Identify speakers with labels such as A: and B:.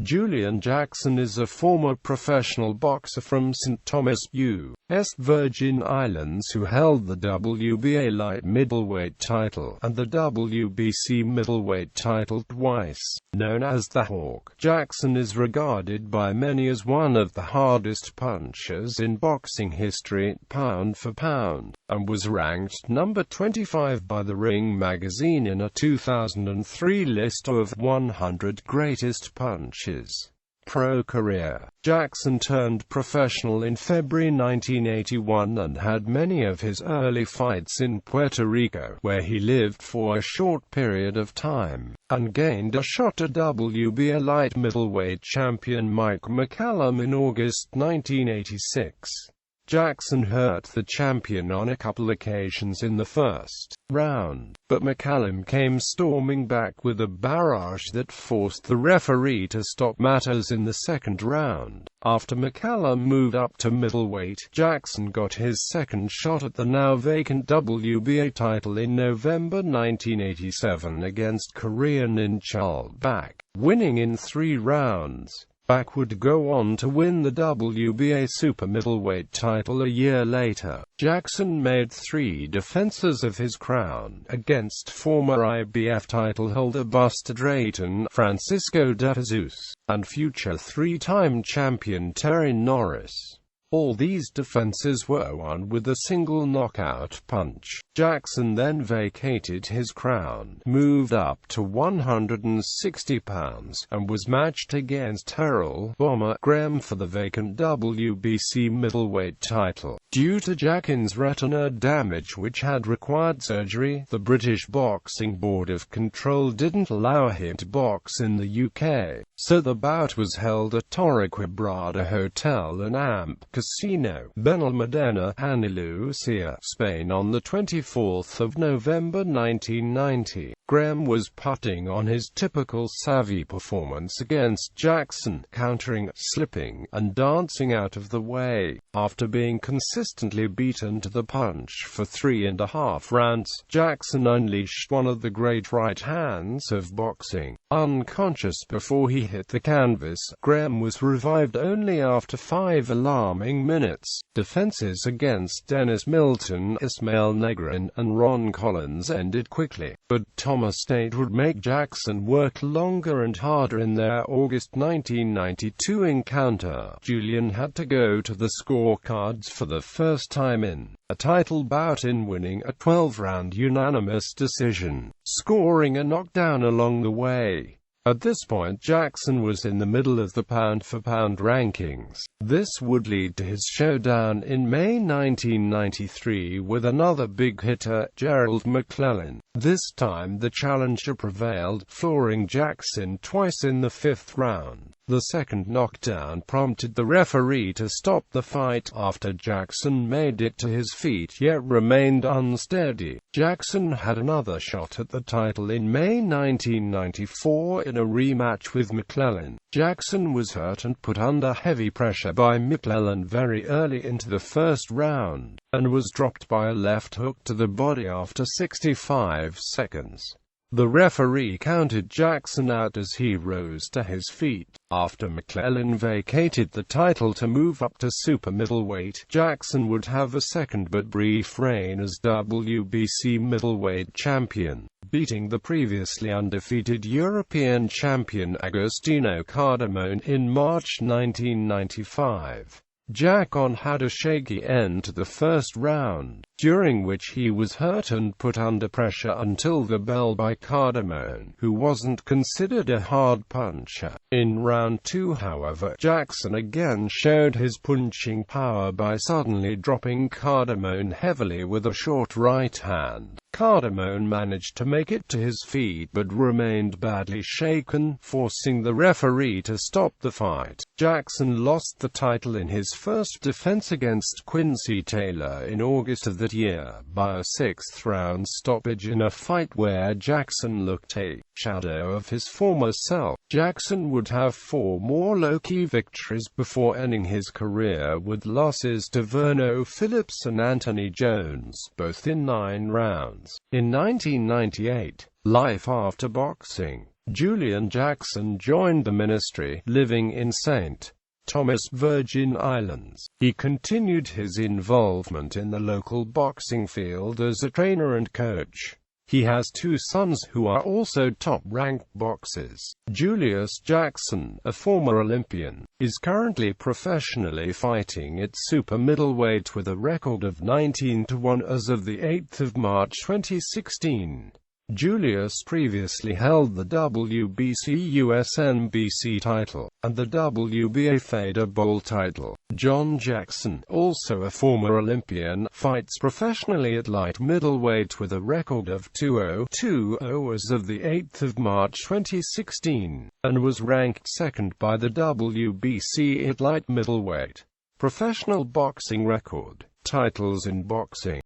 A: Julian Jackson is a former professional boxer from St. Thomas, U.S.Virgin Islands who held the WBA light middleweight title and the WBC middleweight title twice. Known as the Hawk, Jackson is regarded by many as one of the hardest punchers in boxing history, pound for pound, and was ranked number 25 by The Ring magazine in a 2003 list of 100 greatest punches. Pro career. Jackson turned professional in February 1981 and had many of his early fights in Puerto Rico, where he lived for a short period of time, and gained a shot at WBA light middleweight champion Mike McCallum in August 1986. Jackson hurt the champion on a couple occasions in the first round, but McCallum came storming back with a barrage that forced the referee to stop matters in the second round. After McCallum moved up to middleweight, Jackson got his second shot at the now vacant WBA title in November 1987 against Korean In Chul Bak, winning in 3 rounds. Bak would go on to win the WBA super middleweight title a year later. Jackson made 3 defenses of his crown against former IBF title holder Buster Drayton, Francisco de Jesus, and future 3-time champion Terry Norris. All these defenses were won with a single knockout punch. Jackson then vacated his crown, moved up to 160 pounds, and was matched against Errol "Bomber" Graham for the vacant WBC middleweight title. Due to Jackson's retina damage which had required surgery, the British Boxing Board of Control didn't allow him to box in the UK, so the bout was held at Torrequebrada Hotel and Amp Casino, Benalmádena, Andalusia, Spain on the 24th of November 1990. Graham was putting on his typical savvy performance against Jackson, countering, slipping, and dancing out of the way. After being consistently beaten to the punch for 3.5 rounds, Jackson unleashed one of the great right hands of boxing. Unconscious before he hit the canvas, Graham was revived only after 5 alarming minutes. Defenses against Dennis Milton, Ismail Negrin, and Ron Collins ended quickly, but Thomas State would make Jackson work longer and harder in their August 1992 encounter. Julian had to go to the scorecards for the first time in a title bout in winning a 12-round unanimous decision, scoring a knockdown along the way. At this point Jackson was in the middle of the pound-for-pound rankings. This would lead to his showdown in May 1993 with another big hitter, Gerald McClellan. This time the challenger prevailed, flooring Jackson twice in the 5th round. The second knockdown prompted the referee to stop the fight after Jackson made it to his feet yet remained unsteady. Jackson had another shot at the title in May 1994 in a rematch with McClellan. Jackson was hurt and put under heavy pressure by McClellan very early into the first round, and was dropped by a left hook to the body after 65 seconds. The referee counted Jackson out as he rose to his feet. After McClellan vacated the title to move up to super middleweight, Jackson would have a second but brief reign as WBC middleweight champion, beating the previously undefeated European champion Agostino Cardamone in March 1995. Jackson had a shaky end to the first round, during which he was hurt and put under pressure until the bell by Cardamone, who wasn't considered a hard puncher. In round 2, however, Jackson again showed his punching power by suddenly dropping Cardamone heavily with a short right hand. Cardamone managed to make it to his feet but remained badly shaken, forcing the referee to stop the fight. Jackson lost the title in his first defense against Quincy Taylor in August of that year by a 6th-round stoppage in a fight where Jackson looked a shadow of his former self. Jackson would have 4 more low-key victories before ending his career with losses to Verno Phillips and Anthony Jones, both in 9 rounds. In 1998, Life After Boxing Julian Jackson joined the ministry, living in St. Thomas, Virgin Islands. He continued his involvement in the local boxing field as a trainer and coach. He has two sons who are also top-ranked boxers. Julius Jackson, a former Olympian, is currently professionally fighting at super middleweight with a record of 19-1 as of the 8th of March 2016. Julius previously held the WBC USNBC title, and the WBA Feder Bowl title. John Jackson, also a former Olympian, fights professionally at light middleweight with a record of 2-0-2-0 as of the 8th of March 2016, and was ranked second by the WBC at light middleweight. Professional boxing record. Titles in boxing.